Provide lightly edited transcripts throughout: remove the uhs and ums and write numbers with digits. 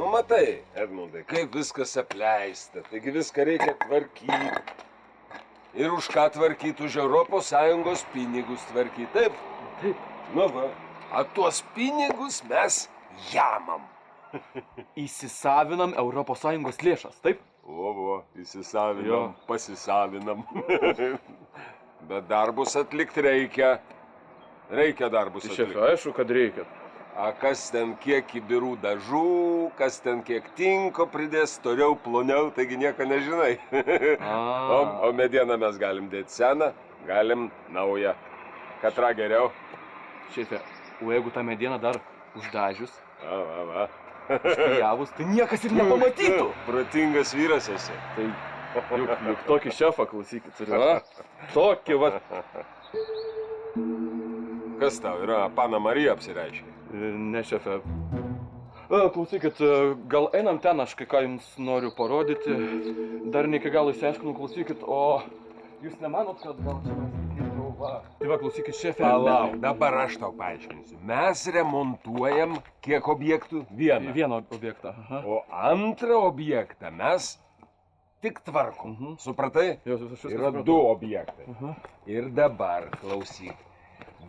Nu, matai, Edmundai, kaip viskas apleista, taigi viską reikia tvarkyti. Ir už ką tvarkyti, už ES pinigus tvarkyti, taip? Taip. Nu va, o tuos pinigus mes jamam. Įsisavinam ES lėšas, taip? O, įsisavinam, pasisavinam. Bet darbus atlikti reikia. Reikia darbus atlikti. Šefe, aišku, kad reikia. A kas ten kiek kibirų dažų, kas ten kiek tinko pridės, toliau ploniau, taigi nieko nežinai. O medieną mes galim dėti seną, galim naują. Katrą geriau. Šefe, o jeigu tą medieną dar uždažius, Va. išklijavus, tai niekas ir nepamatytų. Protingas vyras esi. Tai juk tokį šefą klausykit turiu, a? Tokį, va. Kas tau yra? Pana Marija apsireiškia? Ne, šefe. Klausykit, gal einam ten, aš kai ką jums noriu parodyti. Dar ne iki galo išsiaiškinu, klausykit, o jūs nemanot, kad gal čia mes tikėtų, va. Tai va, klausykit, šefe. Palauk, dabar aš tau paaiškinsiu. Mes remontuojam kiek objektų? Vieną. Vieną objektą. Aha. O antrą objektą mes tik tvarkom. Supratai? Yra du objektai. Ir dabar klausyk.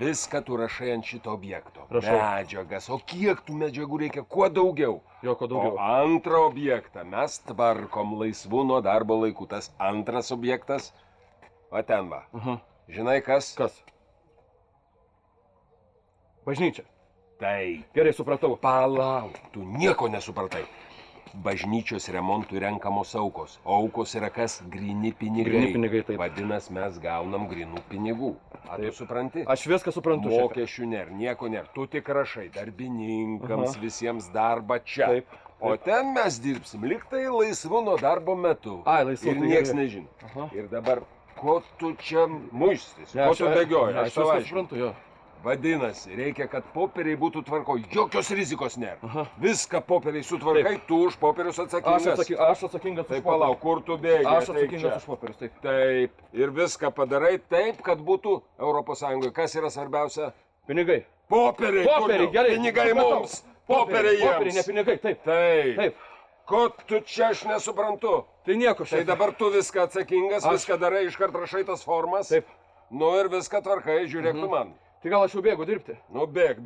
Viską tu rašai ant šito objekto. Medžiagas. O kiek tų medžiagų reikia? Kuo daugiau. Jo, kuo daugiau. O antrą objektą mes tvarkom laisvų nuo darbo laikų. Tas antras objektas, va ten va. Žinai kas? Kas? Bažnyčia. Tai. Gerai, supratau. Palauk, tu nieko nesupratai. Bažnyčios remontui renkamos aukos. Aukos yra kas? Gryni pinigai. Gryni pinigai, taip. Vadinas, mes gaunam grynų pinigų. Ar tu supranti? Aš viską suprantu, šefe. Mokesčių nėra, nieko nėra. Tu tik rašai darbininkams, visiems darbą čia. Taip. O ten mes dirbsim, lyg tai laisvu nuo darbo metu. Ai, laisvu. Ir nieks nežino. Ir dabar, ko tu čia muistis? Ko tu bėgioji? Aš viską suprantu, jo. Vadinasi, reikia, kad popieriai būtų tvarko. Jokios rizikos nėra. Viską popieriai sutvarkai, tu už popierius atsakingas. Aš atsakingas už popierius. Tai palauk, kur tu bėgi? Aš atsakingas už popierius, taip. Taip. Ir viską padarai taip, kad būtų ES. Kas yra svarbiausia? Pinigai. Popieriai. Popieriai, gerai. Pinigai mums. Popieriai jiems. Popieriai, ne pinigai, taip. Taip. Ko tu čia aš nesuprantu? Tai nieko, šefe. Tai dabar tu viską atsakingas, viską darai, iškart rašai tas formas. Taip. Nu ir viską tvarkai, žiūrėk tu man. Tai gal aš jau bėgu dirbti? Nu bėg.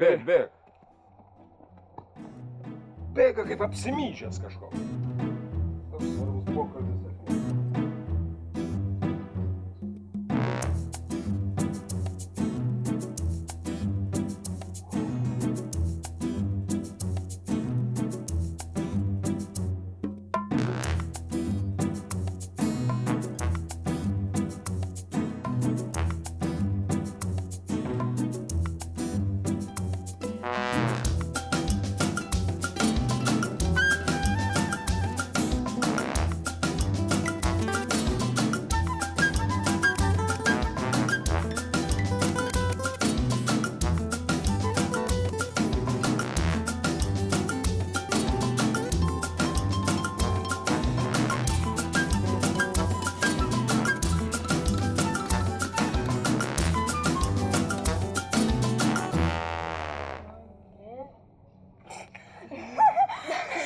Bėga kaip apsimyžęs kažkoks. Toks svarbus pokalbis.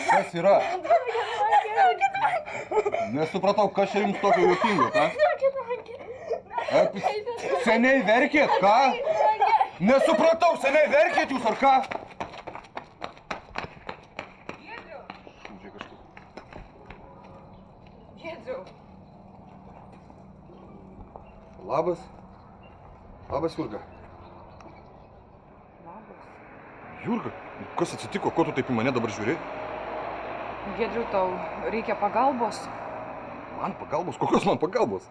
Kas yra? Nesupratau, kas čia jums tokio juokingo, ką? Seniai verkėt, ką? Nesupratau, seniai verkėt jūs, ar ką? Giedriau. Labas. Labas, Jurga. Jurga, kas atsitiko? Ko tu taip į mane dabar žiūri? Giedriau, tau reikia pagalbos? Man pagalbos? Kokios man pagalbos?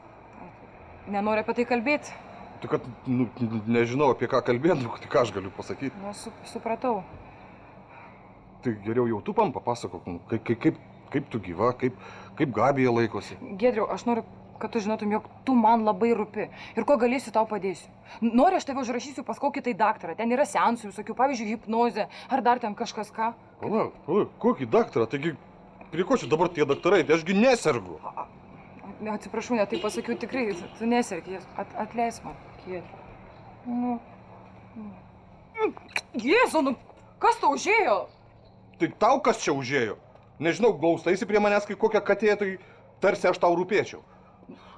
Nenori apie tai kalbėti? Tai kad, nežinau apie ką kalbėti, tai ką aš galiu pasakyti. Nu, supratau. Tai geriau jau tu man papasakok, kaip tu gyva, kaip Gabija laikosi. Giedriau, aš noriu, kad tu žinotum, jog tu man labai rūpi. Ir ko galėsiu, tau padėsiu. Nori, aš tave užrašysiu pas kokį tai daktarą. Ten yra seansų visokių, pavyzdžiui, hipnozė, ar dar ten kažkas ką. Palauk, kokį daktarą? Taigi, prie ko čia dabar tie daktarai? Tai ašgi nesergu. Atsiprašau, ne tai pasakiau tikrai, tu nesergi. Atleisk man, Giedriau. Jėzu, kas tau užėjo? Tai tau kas čia užėjo? Nežinau, glaustaisi prie manęs, kai kokia katė, tai tarsi aš tau rūpėčiau.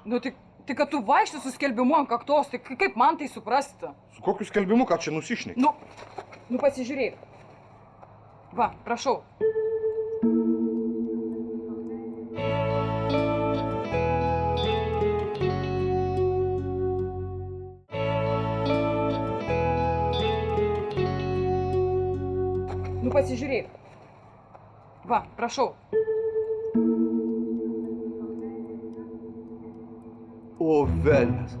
Nu, tik kad tu vaikšti su skelbimu ant kaktos, tai kaip man tai suprasti? Su kokiu skelbimu, ką čia nusišnek? Nu pasižiūrėk. Va, prašau. Nu pasižiūrėk. Va, prašau. O, velnias.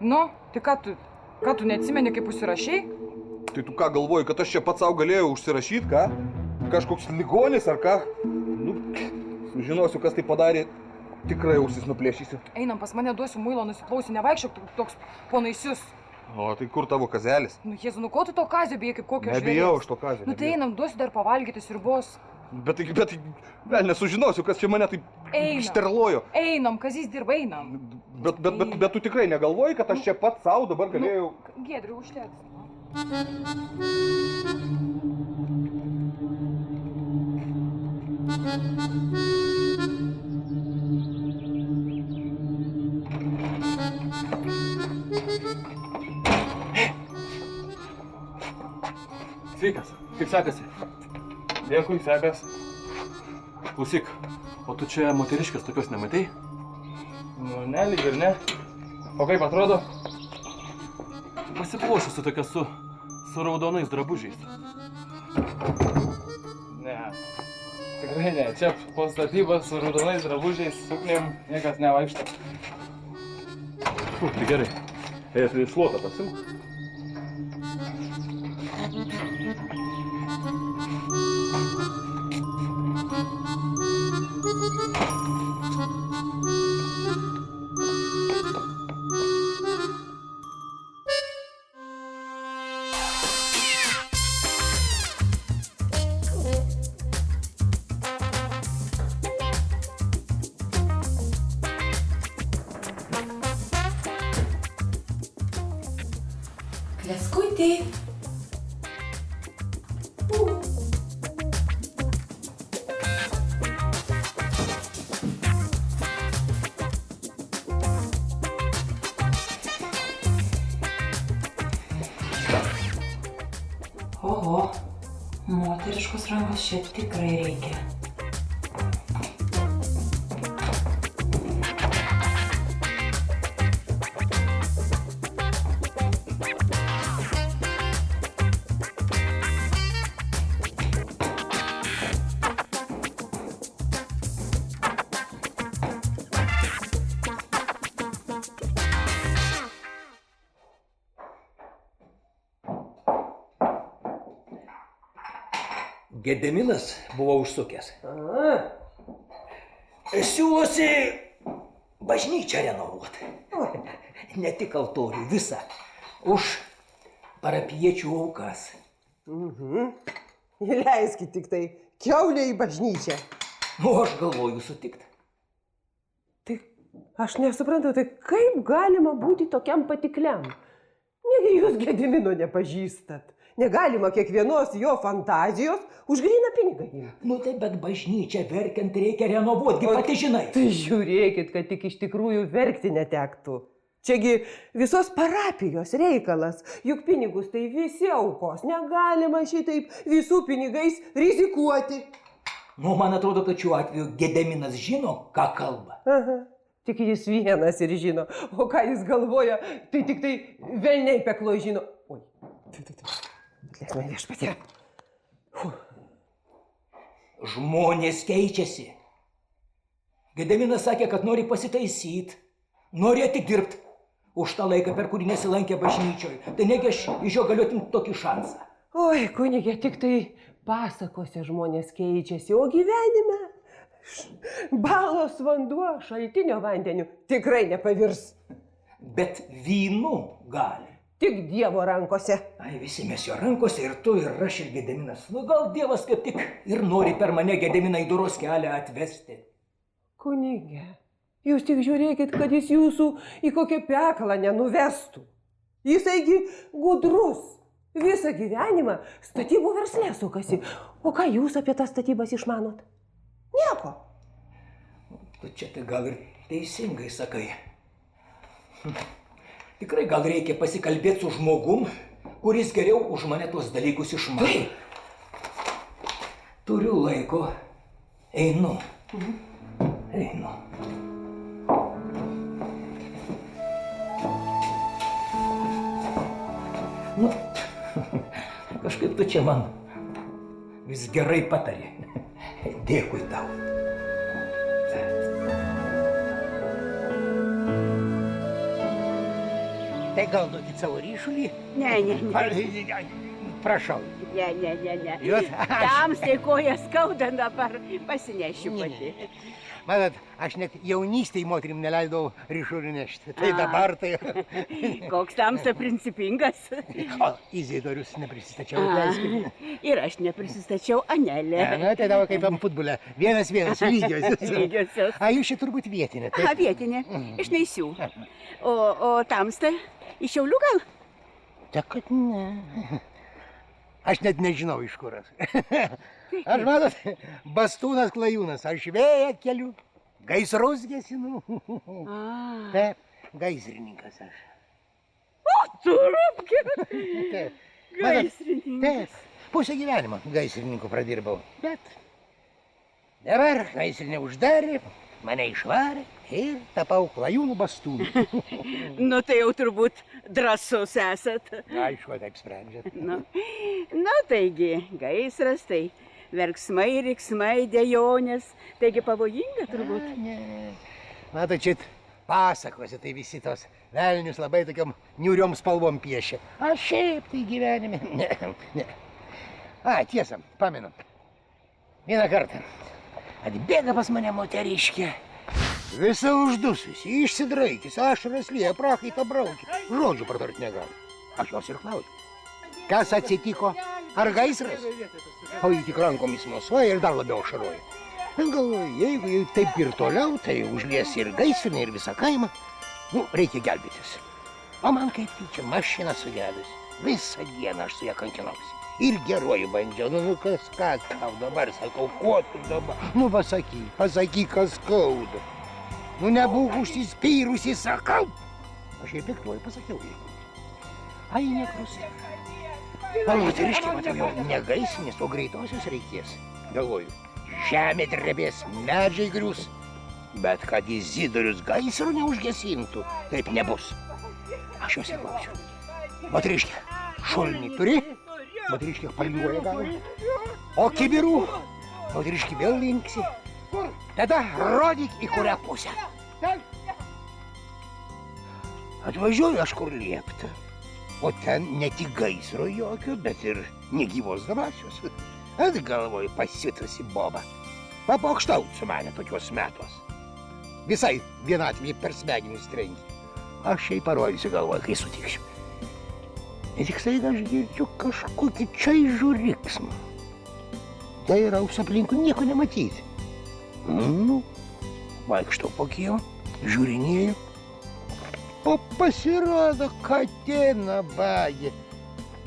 Nu, tai ką tu neatsimeni, kaip užsirašei? Tai tu ką galvoji, kad aš čia pats savo galėjau užsirašyti, ką? Kažkoks ligonis ar ką? Nu, sužinosiu, kas tai padarė, tikrai ausis nuplėšysiu. Einam pas mane, duosiu muilo, nusiplausi, nevaikščiok toks ponaisius. O, tai kur tavo kazelis? Nu, Jėzu, nu ko tu to kazio bijai kaip kokio žvėries? Nebijau aš to kazio. Nu, tai einam, duosiu dar pavalgyti sriubos. Bet vėl nesužinosiu, kas čia mane taip šterlojo. Einam, Kazys dirba, einam. Bet tu tikrai negalvoji, kad aš čia pats savo dabar galėjau... Giedriu, užteks. Sveikas, kaip sekasi? Dėkui, sekas. Klausyk, o tu čia moteriškės tokios nematei? Nu, ne, lyg ir ne. O kaip atrodo? Pasipuošusi tokia su raudonais drabužiais. Ne, tikrai ne. Čia po statybos su raudonais drabužiais, suknėm niekas nevaikšto. Tai gerai. Tai šluotą pasimk. Kleskutį. Oho, moteriškos rankos čia tikrai reikia. Gediminas buvo užsukęs. Siūlosi bažnyčią renovuoti. Ne tik altorių, visą. Už parapiečių aukas. Leiskit tik tai, kiaulė į bažnyčią. O aš galvoju sutikt. Tai aš nesuprantu, tai kaip galima būti tokiam patikliam? Negi jūs Gedimino nepažįstat. Negalima kiekvienos jo fantazijos už gryną pinigą imti. Nu tai bet bažnyčią verkiant reikia renovuoti, pati žinai. Tai žiūrėkit, kad tik iš tikrųjų verkti netektų. Čiagi visos parapijos reikalas, juk pinigus tai visi aukos. Negalima šitaip visų pinigais rizikuoti. Nu, man atrodo, kad šiuo atveju Gediminas žino, ką kalba. Aha. Tik jis vienas ir žino. O ką jis galvoja, tai tik tai velniai peklo žino. Oi, atleisk mane viešpatie. Žmonės keičiasi. Gediminas sakė, kad nori pasitaisyti, nori atidirbti už tą laiką, per kurį nesilankė bažnyčioje. Tai negi aš iš jo galiu atimti tokį šansą. Oi, kunigė, tik tai pasakose žmonės keičiasi, o gyvenime balos vanduo šaltinio vandeniu tikrai nepavirs. Bet vynu gali. Tik Dievo rankose. Ai, visi mes jo rankose, ir tu, ir aš, ir Gediminas. Nu, gal Dievas kaip tik ir nori per mane Gediminą į doros kelią atvesti. Kunigė, jūs tik žiūrėkit, kad jis jūsų į kokią peklą nenuvestų. Jisaigi gudrus, Visą gyvenimą statybų verslė sukasi. O ką jūs apie tas statybas išmanot? Nieko. Tu čia tai gal ir teisingai sakai. Tikrai gal reikia pasikalbėti su žmogum, kuris geriau už mane tuos dalykus išmano. Turiu laiko. Einu. Einu. Nu, kažkaip tu čia man vis gerai patari. Dėkui tau. Tai gal duokit savo ryšulį? Ne. Prašau. Ne. Jūs? Tamsiai koją skauda, dabar pasinešiu pati. Matot, aš net jaunystėje moterim neleidau ryšulį nešti. Tai dabar tai... Koks tamsa principingas. O, Izidorius neprisistačiau, atleiskit. Ir aš neprisistačiau Anelė. Na, tai tavo kaip ant futbole. 1-1, lygiosios. Lygiosios. A, jūs čia turbūt vietinė. A, vietinė. Iš Naisių. O tamsta iš Šiaulių gal? Ta kad ne. Aš net nežinau iš kur. Aš, matot, bastūnas klajūnas, aš vėją keliu, gaisrus gesinu. Taip, gaisrininkas aš. O, turupkė! Taip. Gaisrininkas. Taip, pusę gyvenimo gaisrininku pradirbau. Bet dabar gaisrinė uždarė, mane išvarė ir tapau klajūnų bastūnu. Nu, tai jau turbūt drąsus esat. Aišku, taip sprendžiat. Nu, taigi, gaisras, tai verksmai, riksmai, dejonės, taigi pavojinga turbūt. Ne. Matot, čia pasakose, tai visi tos velnius labai tokiom niūriom spalvom piešia. A šiaip tai gyvenime. Ne. A, tiesa, pamenu. Vieną kartą atbėga pas mane moteriškė. Visa uždususi, išsidraikis, ašaras lieja, prakaitą braukia. Žodžių pratart negali. Aš jos ir klausiu. Kas atsitiko? Ar gaisras? O jį tik rankomis mosuoja ir dar labiau ašaroja. Galvoju, jeigu taip ir toliau, tai užlies ir gaisrinę, ir visą kaimą. Nu, reikia gelbėtis. O man kaip tyčia mašina sugedus. Visą dieną aš su ją kankinausi. Ir geruoju bandžiau. Nu, kas ką tau dabar, sakau, ko tu dabar? Nu, pasakyk, kas skauda. Nu, nebūk užsispyrusi, sakau. Aš ir piktuoju pasakiau jai. Ai, nekrusė. O moteriškė, matau, jau ne gaisrinės, o greitosios reikės. Galvoju, žemė drebės, medžiai grius. Bet kad Izidorius gaisro neužgesintų, taip nebus. Aš jos ir klausiu. Moteriškė, šulnį turi? Moteriškė paliuoja galvą. O kibirų? Moteriškė vėl linksi. Tada rodyk į kurią pusę. Atvažiuoju aš kur liepta. O ten ne tik gaisro jokio, bet ir negyvos dvasios. Atgalvoju pasitusi boba. Papokštaut su mane tokios metos. Visai vienatvėje per smegenis trenkia. Aš jai parodysiu, galvoju, kai sutiksiu. Ir tik staiga aš girdžiu kažkokį čaižų riksmą. Tai yra aplinkui nieko nematyti. Nu, vaikštau po kiemą, žiūrinėju. O pasirodo katė nabagė,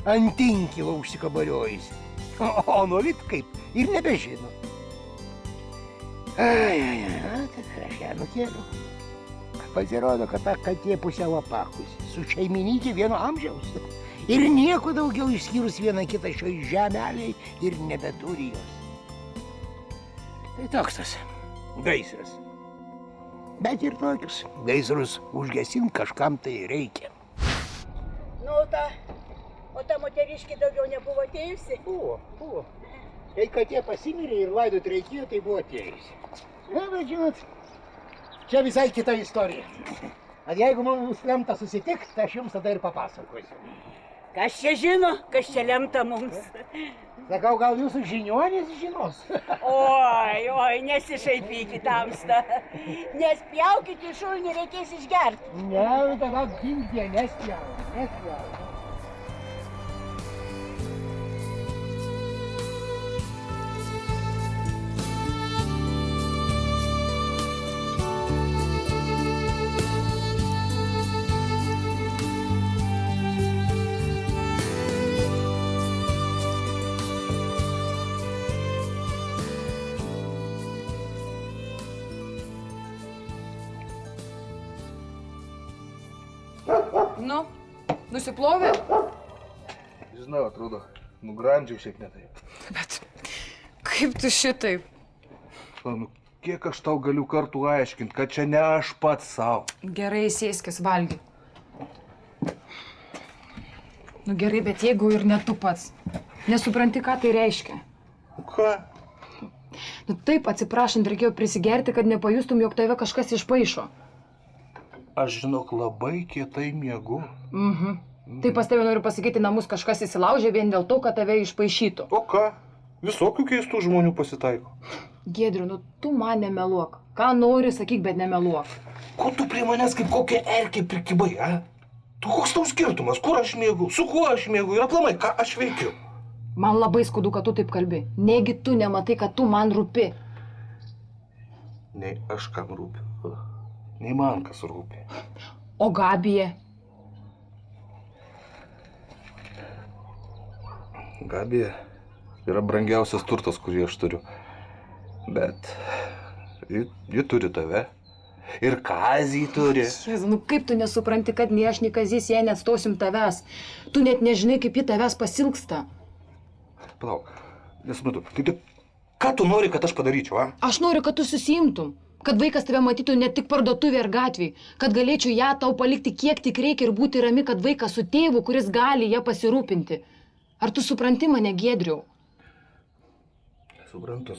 ant inkilo užsikabariojusi. O nuolit kaip ir nebežino. Tai aš ją nukėliau. Pasirodo, kad ta katė pusiau apakusi, su šeimininkė vieno amžiaus. Ir nieko daugiau išskyrus vieną kitą šioj žemelėj ir nebeturi jos. Tai toks tas gaisras. Bet ir tokius gaisrus užgesint kažkam tai reikia. Nu, o ta moteriškė daugiau nebuvo atėjusi? Buvo. Kai katė pasimirė ir laidot reikėjo, tai buvo atėjusi. Na, bet žinot, čia visai kita istorija. Ar jeigu man bus lemta susitikti, tai aš jums tada ir papasakosiu. Kas čia žino, kas čia lemta mums? Sakau, gal jūsų žiniuonis žinos? Oi, nesišaipykit, tamsta. Nespjaukit į šulnį, reikės išgerti. Ne, tada gimdė, nespjauk. Nu, nusiplovė? Žinau, atrodo, nugramdžiau šiek ne taip. Bet kaip tu šitaip? Nu, kiek aš tau galiu kartų aiškinti, kad čia ne aš pats savo. Gerai, sėskis, valgy. Nu gerai, bet jeigu ir ne tu pats, nesupranti, ką tai reiškia. Ką? Nu taip, atsiprašant, reikėjo prisigerti, kad nepajustum, jog tave kažkas išpaišo. Aš, žinok, labai kietai miegu. Tai pas tave noriu pasakyti, namus kažkas įsilaužė vien dėl to, kad tave išpaišytų. O ką? Visokių keistų žmonių pasitaiko. Giedriu, nu tu man nemeluok. Ką nori, sakyk, bet nemeluok. Ko tu prie manęs kaip kokia erkė prikibai, a? Tu koks tau skirtumas, kur aš miegu, su kuo aš miegu ir aplamai, ką aš veikiu? Man labai skaudu, kad tu taip kalbi. Negi tu nematai, kad tu man rūpi. Nei aš kam rūpiu, nei man kas rūpi. O Gabija? Gabija yra brangiausias turtas, kurį aš turiu. Bet ji turi tave. Ir Kazį turi. Jėzu, nu kaip tu nesupranti, kad nei aš, nei Kazys jai neatstosim tavęs. Tu net nežinai, kaip ji tavęs pasilgsta. Palauk, nesuprantu. Tai ką tu nori, kad aš padaryčiau, a? Aš noriu, kad tu susiimtum. Kad vaikas tave matytų ne tik parduotuvė ar gatvėj. Kad galėčiau ją tau palikti kiek tik reikia ir būti rami, kad vaikas su tėvu, kuris gali ją pasirūpinti. Ar tu supranti mane, Giedriau? Suprantu.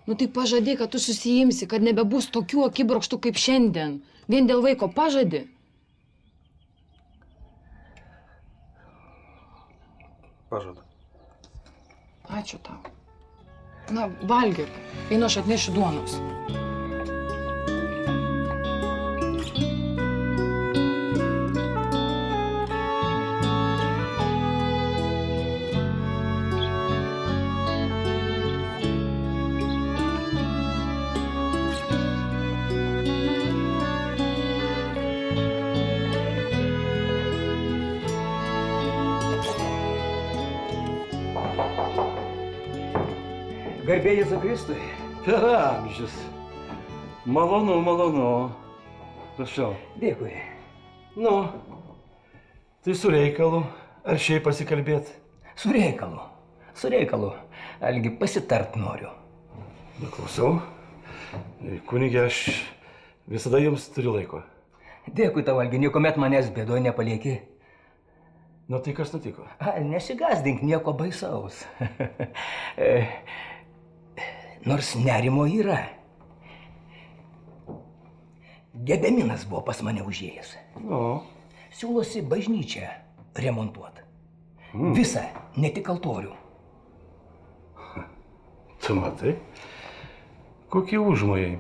Nu tai pažadėk, kad tu susiimsi, kad nebebus tokių akibrokštų kaip šiandien. Vien dėl vaiko pažadi. Pažadu. Ačiū tau. Na, valgyk. Einu aš atnešiu duonos. Garbė Jėzui Kristui. Per amžius. Malonu. Prašau. Dėkui. Nu, tai su reikalu. Ar šiaip pasikalbėt? Su reikalu. Algi, pasitart noriu. Klausau. Kunigė, aš visada jums turiu laiko. Dėkui tau, Algi, niekuomet manęs bėdoje nepalieki. Nu, tai kas nutiko? Nesigazdink, nieko baisaus. Nors nerimo yra. Gediminas buvo pas mane užėjęs. O. Siūlosi bažnyčią remontuoti. Visą, ne tik altorių. Tu matai? Kokie užmojai?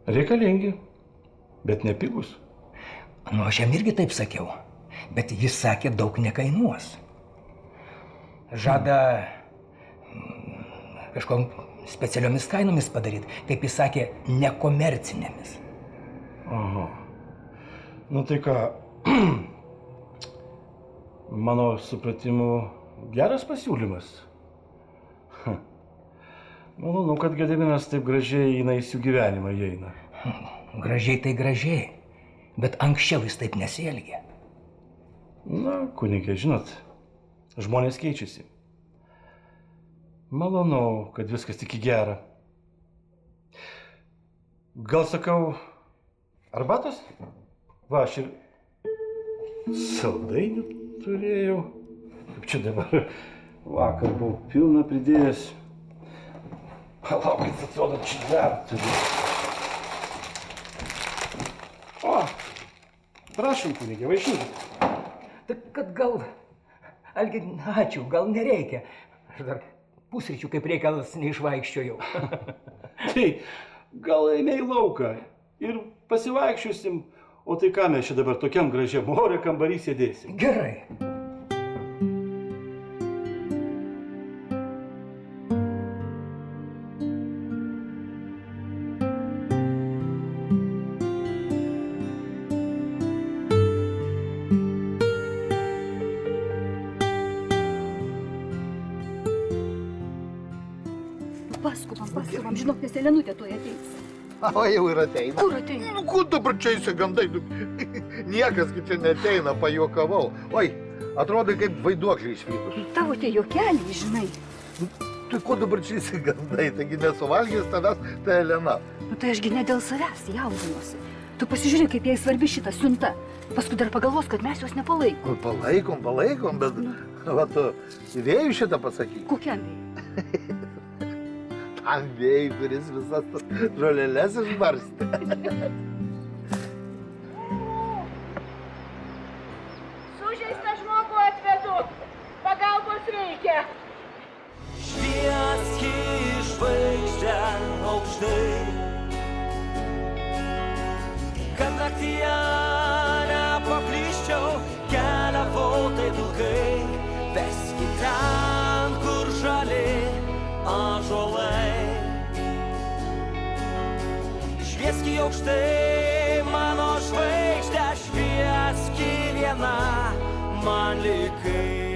Reikalingi, bet nepigus. Nu, aš jam irgi taip sakiau. Bet jis sakė, daug nekainuos. Žada kažkom specialiomis kainomis padaryti, kaip jis sakė, nekomercinėmis. Aha. Nu tai ką, mano supratimu, geras pasiūlymas. Malonu, kad Gediminas taip gražiai į naisių gyvenimą įeina. Gražiai tai gražiai, bet anksčiau jis taip nesielgė. Na, kunigė, žinot, žmonės keičiasi. Malonu, kad viskas tik į gerą. Gal sakau, arbatos? Va, aš ir saldainių turėjau. Kaip čia dabar? Vakar buvau pilną pridėjęs. Palaukit, atrodo, čia dar turiu. O, prašom, kunigė, vaišinkit. Tak kad gal, Algi, ačiū, gal nereikia. Aš dar pusryčių kaip reikalas neišvaikščiojau. Tai gal eime į lauką ir pasivaikščiosim, o tai ką mes čia dabar tokiam gražiam ore kambarį sėdėsim? Gerai. Paskubam, žinok, nes Elenutė tuoj ateis. O jau ir ateina. Kur ateina? Nu, kur dabar čia įsigandai? Niekas gi čia neteina, pajuokavau. Oi, atrodai kaip vaiduokliai išvykus. Tavo tie juokeliai, žinai. Tai ko dabar čia įsigandai? Taigi nesuvalgys tavęs, tai Elena. Nu tai ašgi ne dėl savęs jaudinuosi. Tu pasižiūrėk, kaip jai svarbi šita siunta. Paskui dar pagalvos, kad mes jos nepalaikom. Nu, palaikom, bet va tu vėjui šitą pasakyk. Kokiam vėjui? Tam vėjui, kuris visas tas žolėles išbarstė. Sužeistą žmogų atvedu. Pagalbos reikia. Švieski žvaigždė aukštai, kad naktyje nepaklyščiau, keliavau taip ilgai, veski ten, kur žali ąžuolai. Švieski aukštai, mano žvaigždė, švieski viena, man likai.